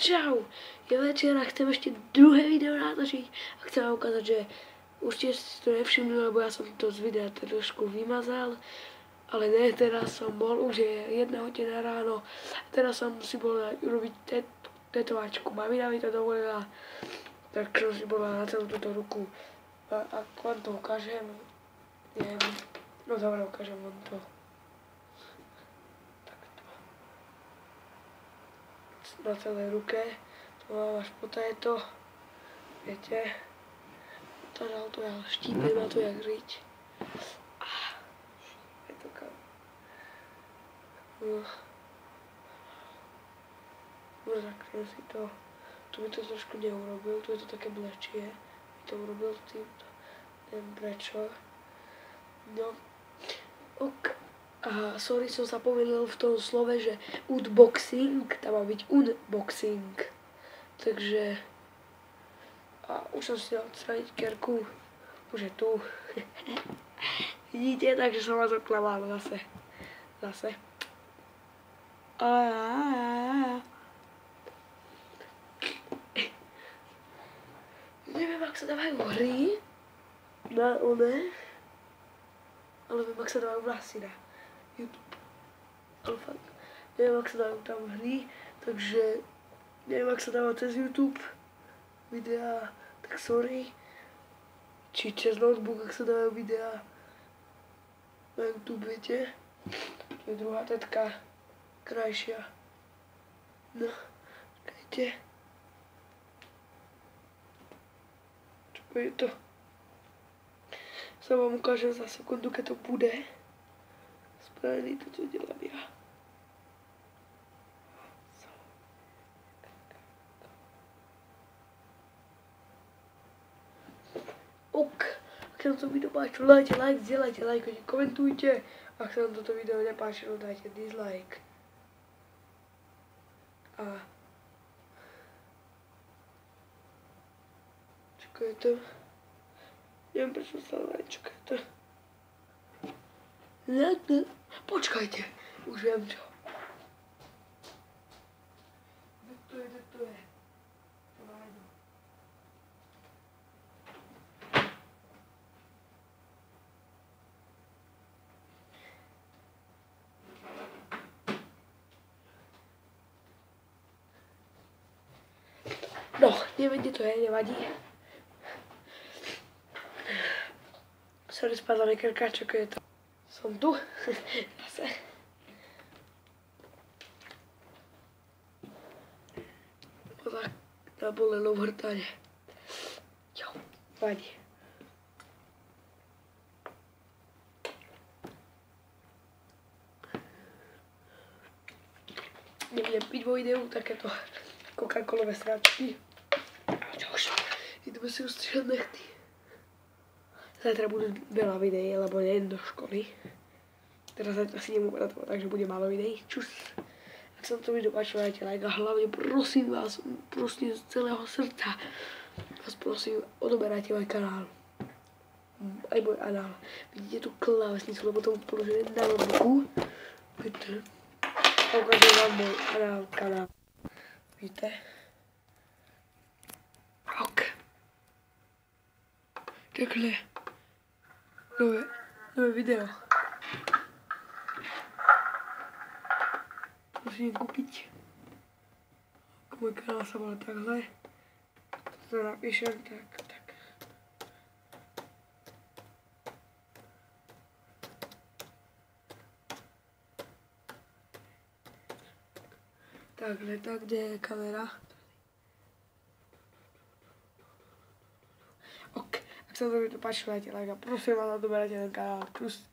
Čau, je večer a chcem ešte druhé video natočiť a chcem vám ukázať, že určite si to nevšimli, lebo ja som to z videa trošku vymazal, ale ne, teraz som bol, už je 1 hodina ráno, teraz som si bol robiť tetovačku, mamina mi to dovolila, tak som si bola na celú túto ruku a ak vám to ukážem, neviem, no dobre, ukážem vám to. Na celej ruke, to mám až po této, viete, teda to ja štípem na to jak žiť. Je to kam. No zakriem si to, tu mi to trošku neurobil, tu je to také mlečie, mi to urobil týmto, neviem prečo. No, ok. A sorry, som sa pomýlil v tom slove, že unboxing, tam má byť unboxing. Takže, a už som si dal odstraniť kerku, už je tu. Vidíte, takže som vás oklamal zase. Neviem, ak sa dávajú hry na one, ale viem, ak sa dávajú vlasy na YouTube. Ale fakt, neviem, ak sa dajú tam hry, takže neviem, ak sa dáva cez YouTube videá, tak sorry. Či cez notebook, ak sa dávajú videá na YouTube, viete. To je druhá tetka, krajšia. No, čakajte. Čo je to? Sa vám ukážem za sekundu, keď to bude. Spravený to, co dělám já. Ok, ak sa vám to video páčilo, dajte like, zdieľajte, lajkujte, komentujte. Ak sa vám toto video nepáčilo, dajte dislike. A čakajte. Neviem, prečo sa ale čakajte. Počkajte, už viem čo. Kde to je? To nájdu. No, neviem, kde to je, nevadí. Sorry, spadla mi krka, čakaj to. Som tu, zase. Tak nabolelo v hrtane. Jo, vadí. Nebudem piť vo videu takéto Coca-Colové sračky. Ideme si ustriať nechty. Zajtra budú veľa videí, lebo nejdem do školy. Teraz zajtra si idem upratovať, takže bude málo videí. Čus. Ak sa to video páčilo, dajte like a hlavne prosím vás, prosím z celého srdca, vás prosím, odoberajte môj kanál. Aj môj anál. Vidíte tu klávesnicu, lebo tomu položené na notebooku. Vidíte. A ukážem vám môj kanál. Vidíte. Ok. Takhle. Nové video. Musím kúpiť. Môj kanál sa volá takhle. To napíšem tak. Takhle, tak, kde je kamera? Ok, ak sa vám to páčilo, dajte like a prosím vás, odoberajte ten kanál. Čus.